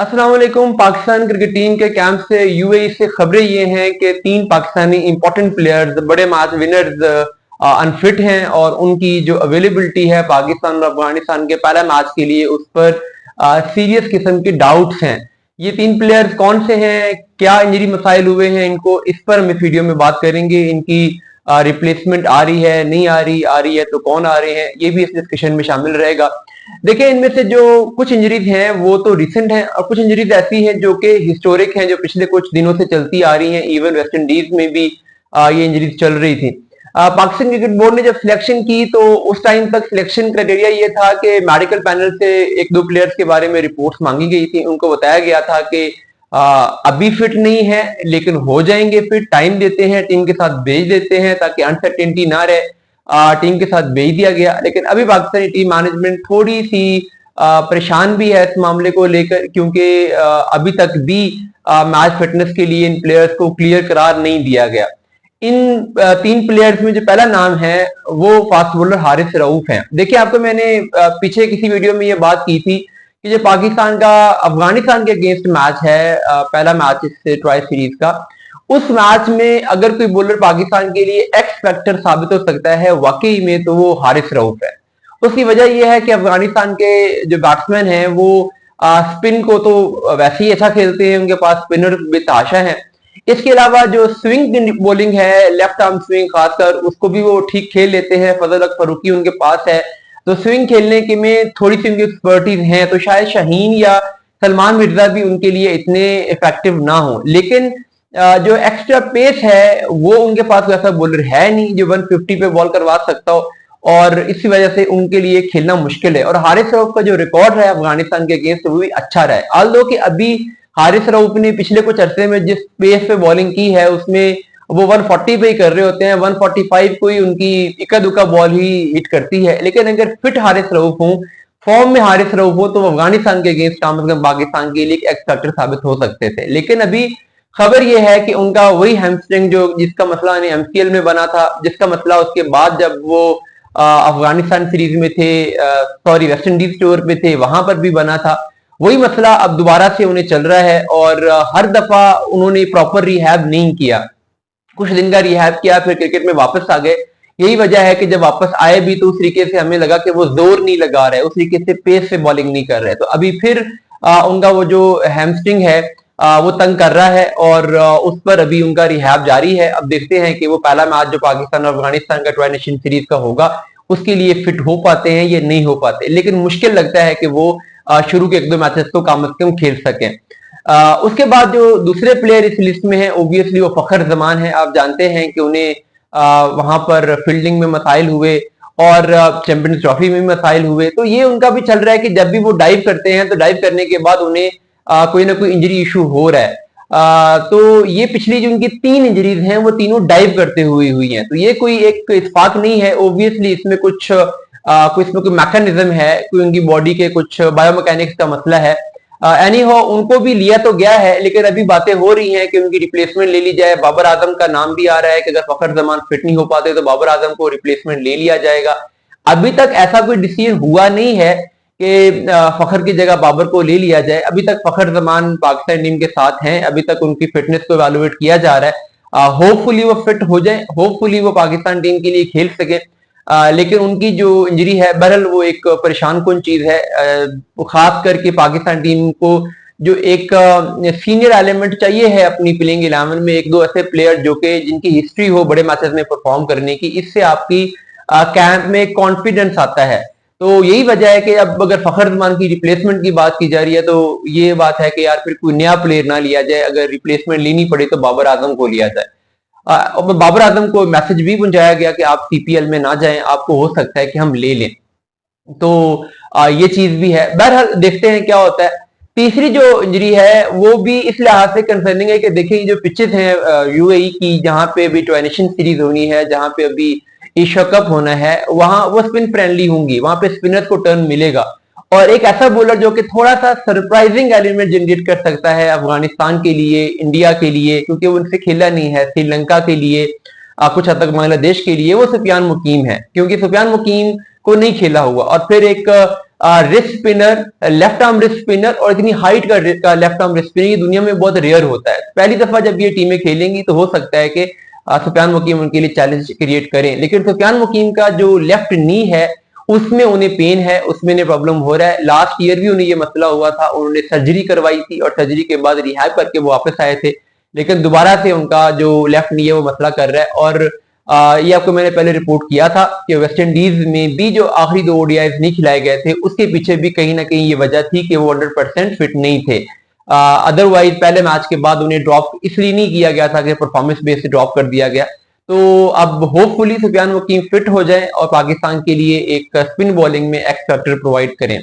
अस्सलाम वालेकुम। Pakistan cricket team के कैंप से यूएई से खबरें ये हैं कि 3 पाकिस्तानी इंपॉर्टेंट प्लेयर्स, बड़े मैच विनर्स अनफिट हैं और उनकी जो अवेलेबिलिटी है पाकिस्तान और अफगानिस्तान के पहला मैच के लिए उस पर सीरियस किस्म के डाउट्स हैं। ये 3 प्लेयर्स कौन से हैं, क्या इंजरी मसाइल हुए हैं इनको, इस पर हम इस वीडियो में बात करेंगे। इनकी रिप्लेसमेंट आ रही है, नहीं आ रही है तो कौन आ रहे हैं, ये भी इस डिस्कशन में शामिल रहेगा। देखिए, इनमें से जो कुछ इंजरीज हैं वो तो रिसेंट हैं और कुछ इंजरीज ऐसी हैं जो कि हिस्टोरिक हैं, जो पिछले कुछ दिनों से चलती आ रही हैं। इवन वेस्ट इंडीज में भी ये इंजरीज चल रही थी। पाकिस्तान क्रिकेट बोर्ड ने जब सिलेक्शन की तो उस टाइम तक सिलेक्शन क्राइटेरिया ये था कि मेडिकल पैनल से एक दो प्लेयर्स के बारे में रिपोर्ट्स मांगी गई थी। उनको बताया गया था कि अभी फिट नहीं है लेकिन हो जाएंगे फिट, टाइम देते हैं, टीम के साथ भेज देते हैं ताकि अनसर्टेनिटी ना रहे। टीम के साथ भेज दिया गया। लेकिन अभी पाकिस्तानी टीम मैनेजमेंट थोड़ी सी परेशान भी है इस मामले को लेकर, क्योंकि अभी तक भी मैच फिटनेस के लिए इन प्लेयर्स को क्लियर करार नहीं दिया गया। इन 3 प्लेयर्स में जो पहला नाम है वो फास्ट बॉलर हारिस रऊफ है। देखिए, आपको मैंने पीछे किसी वीडियो में ये बात की थी कि जो पाकिस्तान का अफगानिस्तान के अगेंस्ट मैच है, पहला मैच इस ट्राई सीरीज का, उस मैच में अगर कोई बॉलर पाकिस्तान के लिए एक्स फैक्टर साबित हो सकता है वाकई में, तो वो हारिस रऊफ है। उसकी वजह यह है कि अफगानिस्तान के जो बैट्समैन हैं वो स्पिन को तो वैसे ही अच्छा खेलते हैं, उनके पास स्पिनर बेतहाशा है। इसके अलावा जो स्विंग बॉलिंग है, लेफ्ट आर्म स्विंग खासकर, उसको भी वो ठीक खेल लेते हैं। फजल हक फारूकी उनके पास है, तो स्विंग खेलने के में थोड़ी सी उनकी एक्सपर्टीज है। तो शायद शाहीन या सलमान मिर्जा भी उनके लिए इतने इफेक्टिव ना हो। लेकिन जो एक्स्ट्रा पेस है वो उनके पास वैसा बॉलर है नहीं जो 150 पे बॉल करवा सकता हो, और इसी वजह से उनके लिए खेलना मुश्किल है। और हारिस रऊफ का जो रिकॉर्ड है अफगानिस्तान के अगेंस्ट वो भी अच्छा रहा है। ऑल्दो कि अभी हारिस रऊफ ने पिछले कुछ अरसे में जिस पेस पे बॉलिंग की है उसमें वो 140 पे ही कर रहे होते हैं, 145 को ही उनकी इक्का दुक्का बॉल ही हिट करती है। लेकिन अगर फिट हारिस रऊफ हो, फॉर्म में हारिस रऊफ हो, तो अफगानिस्तान के अगेंस्ट पाकिस्तान के लिए एक एक्स फैक्टर साबित हो सकते थे। लेकिन अभी खबर यह है कि उनका वही हैमस्ट्रिंग जो जिसका मसला एमसीएल में बना था, जिसका मसला उसके बाद जब वो अफगानिस्तान सीरीज में थे, सॉरी वेस्ट इंडीज टूर पे थे, वहां पर भी बना था। वही मसला अब दोबारा से उन्हें चल रहा है और हर दफा उन्होंने प्रॉपर रिहैब नहीं किया। कुछ दिन का रिहैब किया, फिर क्रिकेट में वापस आ गए। यही वजह है कि जब वापस आए भी तो उस तरीके से हमें लगा कि वो जोर नहीं लगा रहे, उस तरीके से पेस से बॉलिंग नहीं कर रहे। तो अभी फिर उनका वो जो हैमस्ट्रिंग है वो तंग कर रहा है और उस पर अभी उनका रिहैब जारी है। अब देखते हैं कि वो पहला मैच जो पाकिस्तान और अफगानिस्तान का ट्राई नेशन सीरीज का होगा उसके लिए फिट हो पाते हैं या नहीं हो पाते। लेकिन मुश्किल लगता है कि वो शुरू के एक दो मैचेस तो कम से कम खेल सकें। उसके बाद जो दूसरे प्लेयर इस लिस्ट में है ओबियसली वो फखर जमान है। आप जानते हैं कि उन्हें वहां पर फील्डिंग में मसाइल हुए और चैंपियंस ट्रॉफी में भी मसाइल हुए। तो ये उनका भी चल रहा है कि जब भी वो डाइव करते हैं तो डाइव करने के बाद उन्हें कोई ना कोई इंजरी इशू हो रहा है। तो ये पिछली जो उनकी 3 इंजरीज हैं वो तीनों डाइव करते हुए हुई हैं। तो ये कोई एक इत्तेफाक नहीं है, ओब्वियसली इसमें कोई मैकेनिज्म है, कोई उनकी बॉडी के कुछ बायोमैकेनिक्स का मसला है। एनी हो, उनको भी लिया तो गया है, लेकिन अभी बातें हो रही हैं कि उनकी रिप्लेसमेंट ले ली जाए। बाबर आजम का नाम भी आ रहा है कि अगर फखर जमान फिट नहीं हो पाते तो बाबर आजम को रिप्लेसमेंट ले लिया जाएगा। अभी तक ऐसा कोई डिसीजन हुआ नहीं है कि फखर की जगह बाबर को ले लिया जाए। अभी तक फखर जमान पाकिस्तान टीम के साथ हैं, अभी तक उनकी फिटनेस को इवैल्यूएट किया जा रहा है। होपफुली वो फिट हो जाए, होपफुली वो पाकिस्तान टीम के लिए खेल सके। लेकिन उनकी जो इंजरी है बहरहाल वो एक परेशान कुन चीज है। खास करके पाकिस्तान टीम को जो एक सीनियर एलिमेंट चाहिए है अपनी प्लेइंग 11 में, एक दो ऐसे प्लेयर जो कि जिनकी हिस्ट्री हो बड़े मैचेस में परफॉर्म करने की, इससे आपकी कैंप में कॉन्फिडेंस आता है। तो यही वजह है कि अब अगर फखर जमान की रिप्लेसमेंट की बात की जा रही है तो ये बात है कि यार फिर कोई नया प्लेयर ना लिया जाए, अगर रिप्लेसमेंट लेनी पड़े तो बाबर आजम को लिया जाए। और बाबर आजम को मैसेज भी पहुंचाया गया कि आप सीपीएल में ना जाएं, आपको हो सकता है कि हम ले लें। तो ये चीज भी है। बहरहाल देखते हैं क्या होता है। तीसरी जो इंजरी है वो भी इस लिहाज से कंसर्निंग है कि देखिए जो पिचेस हैं यूएई की, जहां पे अभी ट्राई नेशन सीरीज होनी है, जहां पे अभी एशिया कप होना है, वहां वो स्पिन फ्रेंडली होंगी, वहां पे स्पिनर को टर्न मिलेगा। और एक ऐसा बॉलर जो कि थोड़ा सा सरप्राइजिंग एलिमेंट जनरेट कर सकता है अफगानिस्तान के लिए, इंडिया के लिए, क्योंकि वो उनसे खेला नहीं है, श्रीलंका के लिए, कुछ हद तक बांग्लादेश के लिए वो सुफियान मुकीम है, क्योंकि सुफियान मुकीम को नहीं खेला हुआ और फिर एक wrist spinner, left arm wrist spinner और इतनी हाइट का लेफ्ट आर्म रिस्ट स्पिनर दुनिया में बहुत रेयर होता है। पहली दफा जब ये टीमें खेलेंगी तो हो सकता है कि सुफियान मुकीम उनके लिए चैलेंज क्रिएट करें, लेकिन सुफियान मुकीम का जो लेफ्ट नी है उसमें उन्हें पेन है, उसमें उन्हें प्रॉब्लम हो रहा है। लास्ट ईयर भी उन्हें ये मसला हुआ था, उन्होंने सर्जरी करवाई थी और सर्जरी के बाद रिहैब करके वो वापस आए थे, लेकिन दोबारा से उनका जो लेफ्ट नी है वो मसला कर रहा है। और ये आपको मैंने पहले रिपोर्ट किया था कि वेस्ट इंडीज में भी जो आखिरी 2 ओडीआईज नहीं खिलाए गए थे उसके पीछे भी कहीं ना कहीं ये वजह थी कि वो 100% फिट नहीं थे। अदरवाइज पहले मैच के बाद उन्हें ड्रॉप इसलिए नहीं किया गया था कि परफॉर्मेंस बेस से ड्रॉप कर दिया गया। तो अब होपफुली सुफियान वकीम फिट हो जाए और पाकिस्तान के लिए एक स्पिन बॉलिंग में एक्स फैक्टर प्रोवाइड करें।